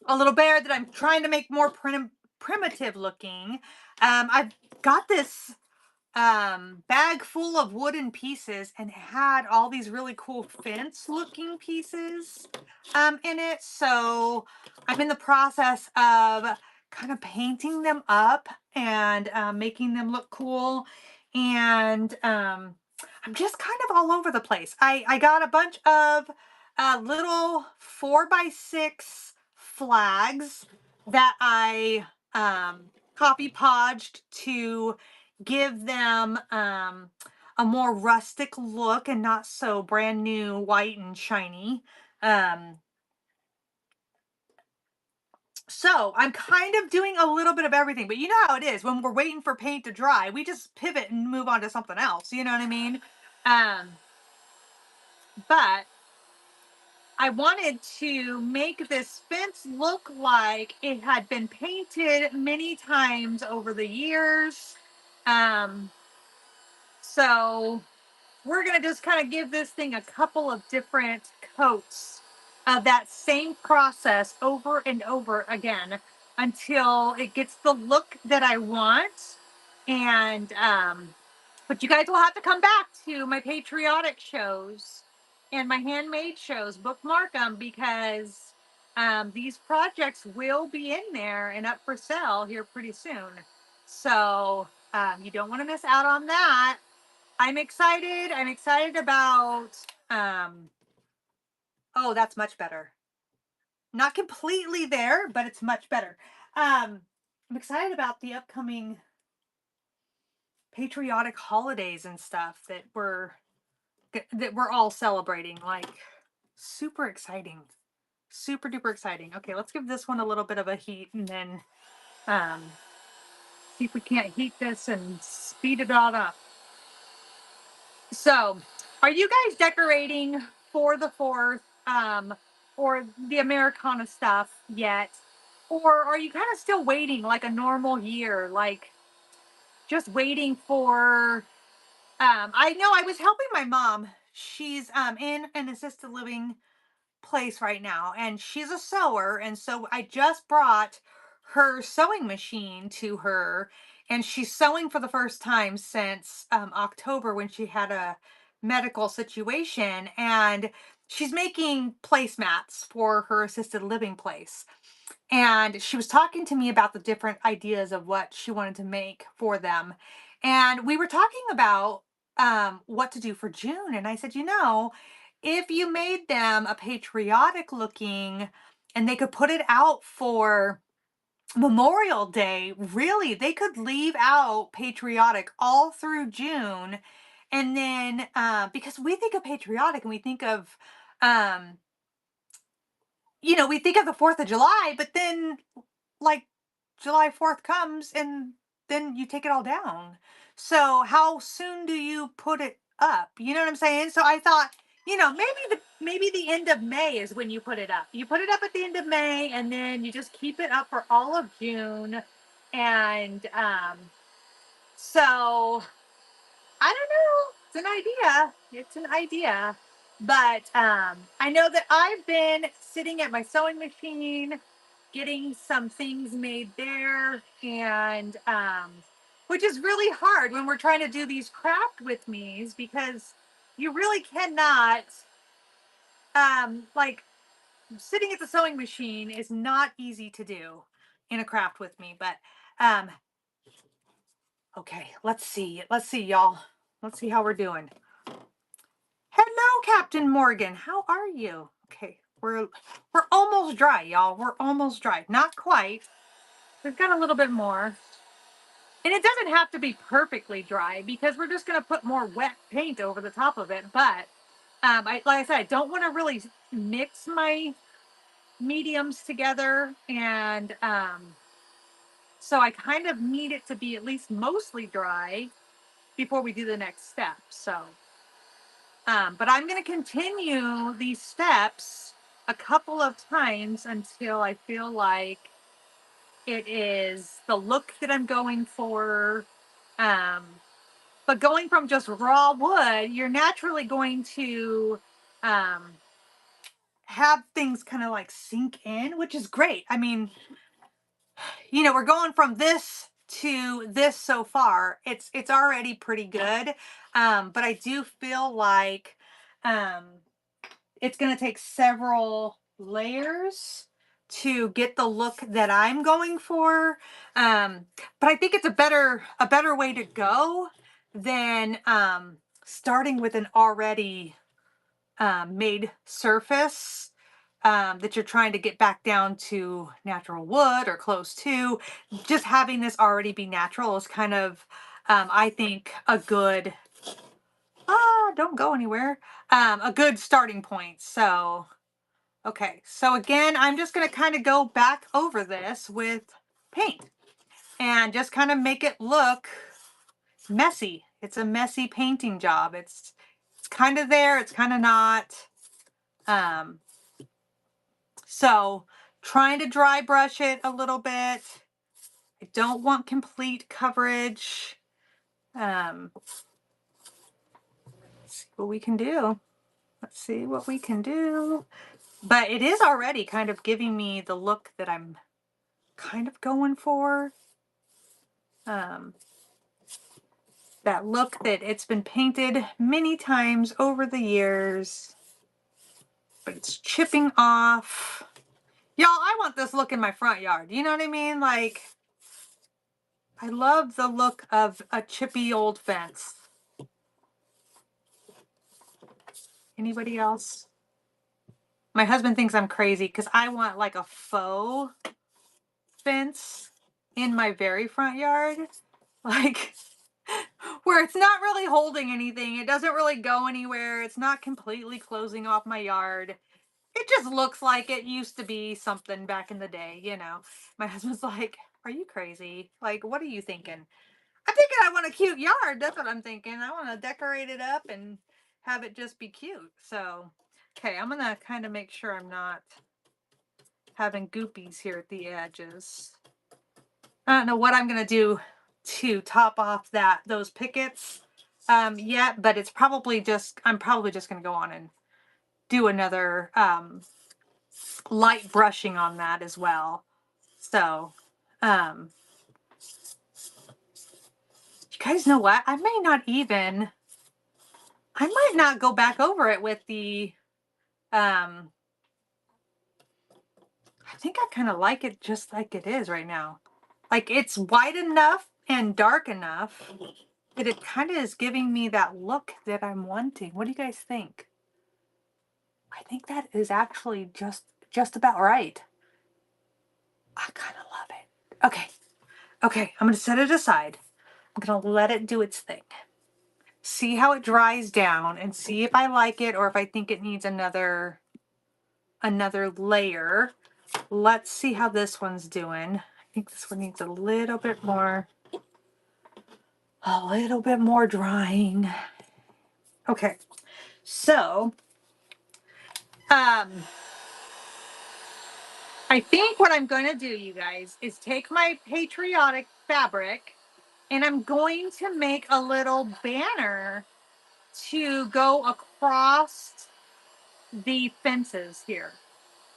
little bear that I'm trying to make more primitive looking. I've got this bag full of wooden pieces, and it had all these really cool fence looking pieces in it. So I'm in the process of kind of painting them up and making them look cool. And I'm just kind of all over the place. I got a bunch of little 4x6 flags that I copy podged to give them a more rustic look and not so brand new white and shiny. So I'm kind of doing a little bit of everything, but you know how it is when we're waiting for paint to dry, we just pivot and move on to something else. You know what I mean? But I wanted to make this fence look like it had been painted many times over the years. So we're going to just kind of give this thing a couple of different coats of that same process over and over again until it gets the look that I want. And but you guys will have to come back to my patriotic shows and my handmade shows, bookmark them, because these projects will be in there and up for sale here pretty soon. So you don't want to miss out on that. I'm excited. I'm excited about, oh, that's much better. Not completely there, but it's much better. I'm excited about the upcoming patriotic holidays and stuff that we're all celebrating. Like, super exciting. Super duper exciting. Okay, let's give this one a little bit of a heat and then um, see if we can't heat this and speed it all up. So, are you guys decorating for the 4th or the Americana stuff yet? Or are you kind of still waiting like a normal year? Like, just waiting for I know I was helping my mom. She's in an assisted living place right now, and she's a sewer, and so I just brought her sewing machine to her, and she's sewing for the first time since October, when she had a medical situation, and she's making placemats for her assisted living place. And she was talking to me about the different ideas of what she wanted to make for them. And we were talking about what to do for June. And I said, if you made them a patriotic looking and they could put it out for Memorial Day, really, they could leave out patriotic all through June. And then, because we think of patriotic and we think of, we think of the 4th of July, but then like July 4th comes and then you take it all down. So how soon do you put it up? You know what I'm saying? So I thought, maybe the end of May is when you put it up. You put it up at the end of May and then you just keep it up for all of June. And so I don't know. It's an idea. It's an idea. But I know that I've been sitting at my sewing machine, getting some things made there, and which is really hard when we're trying to do these craft with me's, because you really cannot like, sitting at the sewing machine is not easy to do in a craft with me. But um okay, let's see. Let's see, y'all. Let's see how we're doing. Hello, Captain Morgan. How are you? Okay, we're almost dry, y'all. We're almost dry. Not quite. We've got a little bit more. And it doesn't have to be perfectly dry, because we're just going to put more wet paint over the top of it. But like I said, I don't want to really mix my mediums together. And so I kind of need it to be at least mostly dry before we do the next step. So but I'm going to continue these steps a couple of times until I feel like it is the look that I'm going for. Um, but going from just raw wood, you're naturally going to um, have things kind of like sink in, which is great. I mean, we're going from this to this so far. It's already pretty good. But I do feel like um, it's going to take several layers to get the look that I'm going for. But I think it's a better way to go than starting with an already made surface that you're trying to get back down to natural wood or close to. Just having this already be natural is kind of, I think, a good, don't go anywhere, a good starting point. So, okay. So again, I'm just going to kind of go back over this with paint and just kind of make it look messy. It's a messy painting job. It's kind of there. It's kind of not. So trying to dry brush it a little bit. I don't want complete coverage. Let's see what we can do. Let's see what we can do. But it is already kind of giving me the look that I'm kind of going for. That look that it's been painted many times over the years, but it's chipping off. Y'all, I want this look in my front yard. You know what I mean? Like, I love the look of a chippy old fence. Anybody else? My husband thinks I'm crazy because I want like a faux fence in my very front yard. Like, where it's not really holding anything. It doesn't really go anywhere. It's not completely closing off my yard. It just looks like it used to be something back in the day, you know. My husband's like, "Are you crazy? Like, what are you thinking?" I'm thinking I want a cute yard. That's what I'm thinking. I want to decorate it up and have it just be cute. So, okay, I'm going to kind of make sure I'm not having goopies here at the edges. I don't know what I'm going to do to top off those pickets yet, but it's probably just, I'm probably just going to go on and do another light brushing on that as well. So, you guys know what? I might not go back over it with the, I think I kind of like it just like it is right now. Like it's wide enough and dark enough that it kind of is giving me that look that I'm wanting. What do you guys think? I think that is actually just about right. I kind of love it. Okay, I'm going to set it aside. I'm going to let it do its thing. See how it dries down and see if I like it or if I think it needs another layer. Let's see how this one's doing. I think this one needs a little bit more drying. Okay. So, I think what I'm going to do, you guys, is take my patriotic fabric and I'm going to make a little banner to go across the fences here.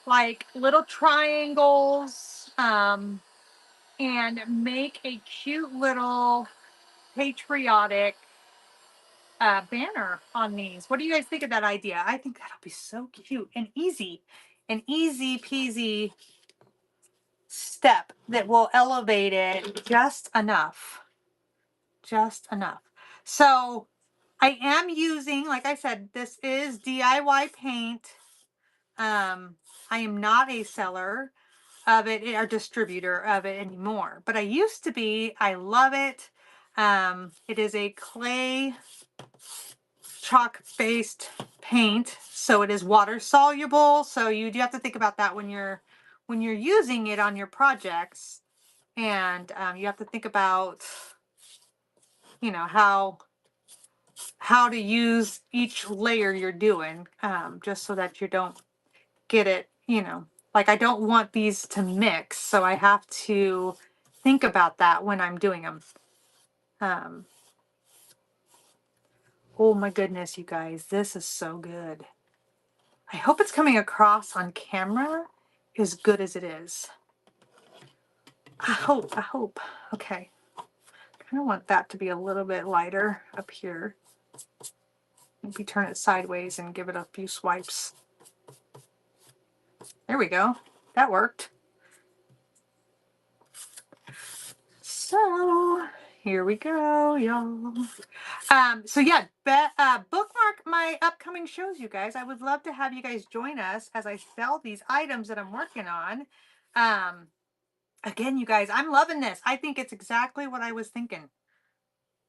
Like little triangles, and make a cute little patriotic banner on these. What do you guys think of that idea? I think that'll be so cute and easy. An easy peasy step that will elevate it just enough. Just enough. So I am using, like I said, this is DIY paint. I am not a seller of it or distributor of it anymore, but I used to be. I love it. It is a clay chalk based paint, so it is water soluble. So you do have to think about that when you're using it on your projects, and you have to think about, you know, how to use each layer you're doing, just so that you don't get it, you know, like I don't want these to mix, so I have to think about that when I'm doing them. Oh my goodness, you guys, this is so good. I hope it's coming across on camera as good as it is. I hope. Okay. Kind of want that to be a little bit lighter up here. Maybe turn it sideways and give it a few swipes. There we go. That worked. So here we go, y'all. So yeah, bookmark my upcoming shows, you guys. I would love to have you guys join us as I sell these items that I'm working on. Again, you guys, I'm loving this. I think it's exactly what I was thinking.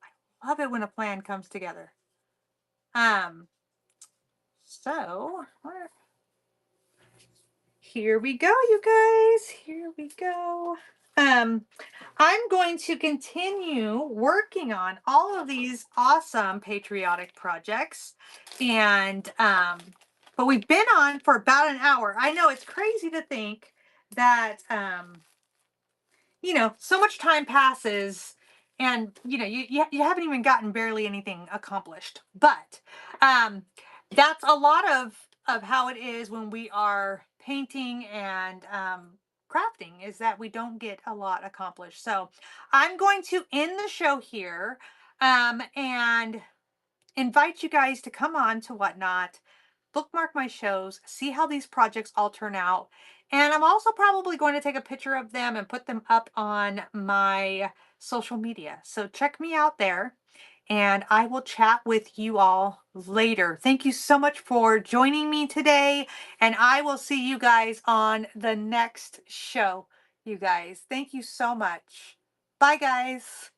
I love it when a plan comes together. So here we go, you guys. Here we go. I'm going to continue working on all of these awesome patriotic projects. And, but we've been on for about an hour. I know it's crazy to think that, you know, so much time passes and, you know, you haven't even gotten barely anything accomplished. But, that's a lot of how it is when we are painting and, crafting, is that we don't get a lot accomplished. So I'm going to end the show here, and invite you guys to come on to Whatnot, bookmark my shows, see how these projects all turn out. And I'm also probably going to take a picture of them and put them up on my social media. So check me out there, and I will chat with you all later. Thank you so much for joining me today, and I will see you guys on the next show, you guys. Thank you so much. Bye, guys.